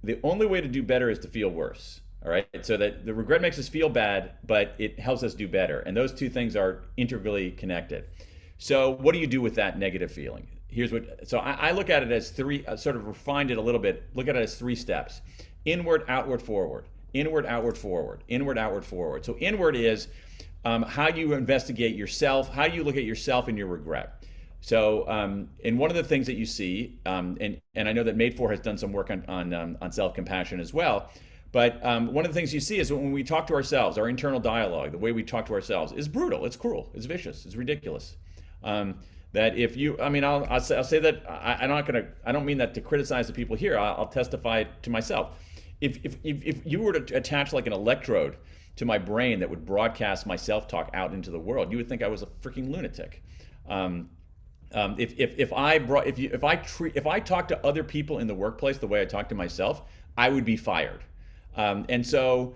the only way to do better is to feel worse. All right. So that the regret makes us feel bad, but it helps us do better. And those two things are integrally connected. So what do you do with that negative feeling? So I look at it as three, sort of refined it a little bit, look at it as three steps: inward, outward, forward, inward, outward, forward, inward, outward, forward. So inward is how you investigate yourself, how you look at yourself and your regret. So, and one of the things that you see, and I know that Madefor has done some work on self-compassion as well, but one of the things you see is when we talk to ourselves, our internal dialogue, the way we talk to ourselves is brutal, it's cruel, it's vicious, it's ridiculous. That if you, I mean, I'll say that I don't mean that to criticize the people here. I'll testify to myself. If you were to attach like an electrode to my brain that would broadcast my self-talk out into the world, you would think I was a freaking lunatic. If I talk to other people in the workplace the way I talk to myself, I would be fired. The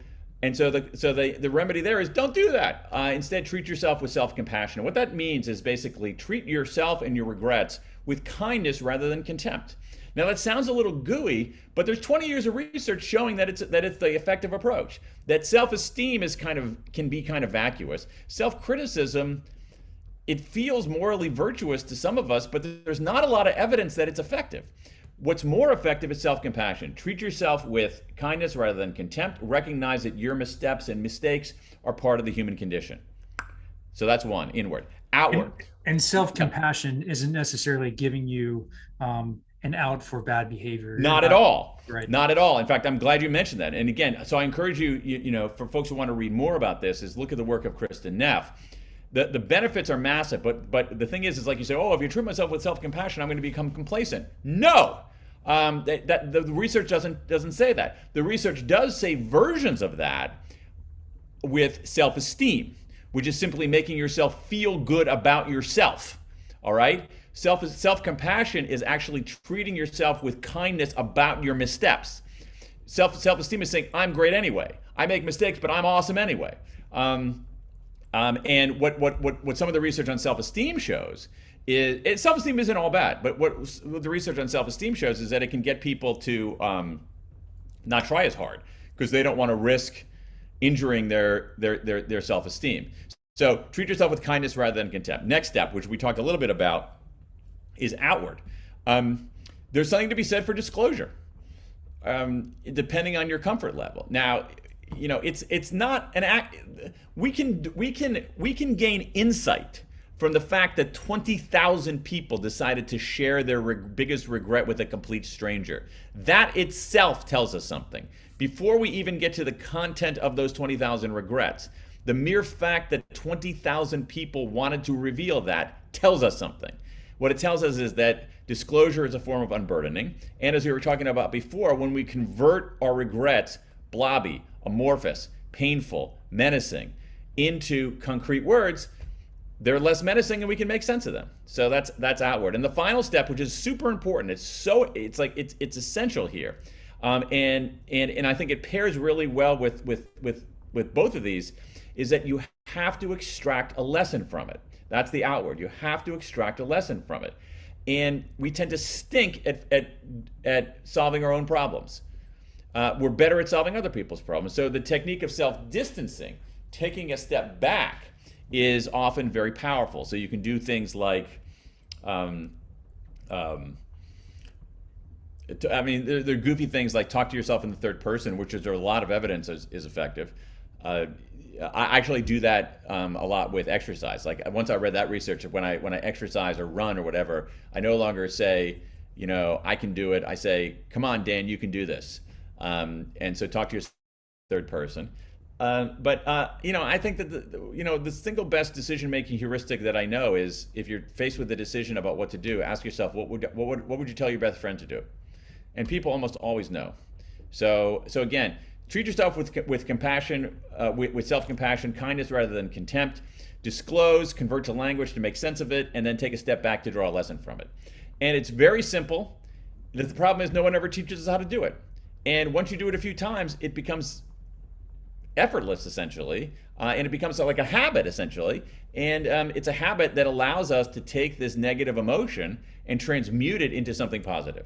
remedy there is don't do that. Instead, treat yourself with self-compassion. What that means is basically treat yourself and your regrets with kindness rather than contempt. Now that sounds a little gooey, but there's 20 years of research showing that it's the effective approach. That self-esteem can be kind of vacuous. Self-criticism, it feels morally virtuous to some of us, but there's not a lot of evidence that it's effective. What's more effective is self-compassion. Treat yourself with kindness rather than contempt. Recognize that your missteps and mistakes are part of the human condition. So that's one, inward. Outward. And self-compassion isn't necessarily giving you an out for bad behavior. Not at all. Right. Not at all. In fact, I'm glad you mentioned that. And again, so I encourage you, for folks who want to read more about this, is look at the work of Kristen Neff. The benefits are massive, but the thing is like you say, oh, if you treat myself with self-compassion, I'm going to become complacent. No, the research doesn't say that. The research does say versions of that with self-esteem, which is simply making yourself feel good about yourself. All right, self-compassion is actually treating yourself with kindness about your missteps. Self-esteem is saying, I'm great anyway. I make mistakes, but I'm awesome anyway. And what some of the research on self-esteem shows is self-esteem isn't all bad, but what the research on self-esteem shows is that it can get people to not try as hard because they don't want to risk injuring their self-esteem. So treat yourself with kindness rather than contempt. Next step, which we talked a little bit about, is outward. There's something to be said for disclosure, depending on your comfort level. Now, it's not an act. We can gain insight from the fact that 20,000 people decided to share their biggest regret with a complete stranger. That itself tells us something. Before we even get to the content of those 20,000 regrets, the mere fact that 20,000 people wanted to reveal that tells us something. What it tells us is that disclosure is a form of unburdening. And as we were talking about before, when we convert our regrets, blobby, amorphous, painful, menacing, into concrete words, they're less menacing and we can make sense of them. So that's outward. And the final step, which is super important, it's essential here. And I think it pairs really well with both of these, is that you have to extract a lesson from it. That's the outward. You have to extract a lesson from it. And we tend to stink at solving our own problems. We're better at solving other people's problems. So the technique of self-distancing, taking a step back, is often very powerful. So you can do things like, there are goofy things like talk to yourself in the third person, which is there a lot of evidence is effective. I actually do that a lot with exercise. Like once I read that research, when I exercise or run or whatever, I no longer say, I can do it. I say, come on, Dan, you can do this. And so talk to your third person. I think that the single best decision-making heuristic that I know is if you're faced with a decision about what to do, ask yourself, what would you tell your best friend to do? And people almost always know. So again, treat yourself with compassion, with self-compassion, kindness rather than contempt. Disclose, convert to language to make sense of it, and then take a step back to draw a lesson from it. And it's very simple. The problem is no one ever teaches us how to do it. And once you do it a few times, it becomes effortless, essentially, and it becomes like a habit, essentially. And it's a habit that allows us to take this negative emotion and transmute it into something positive.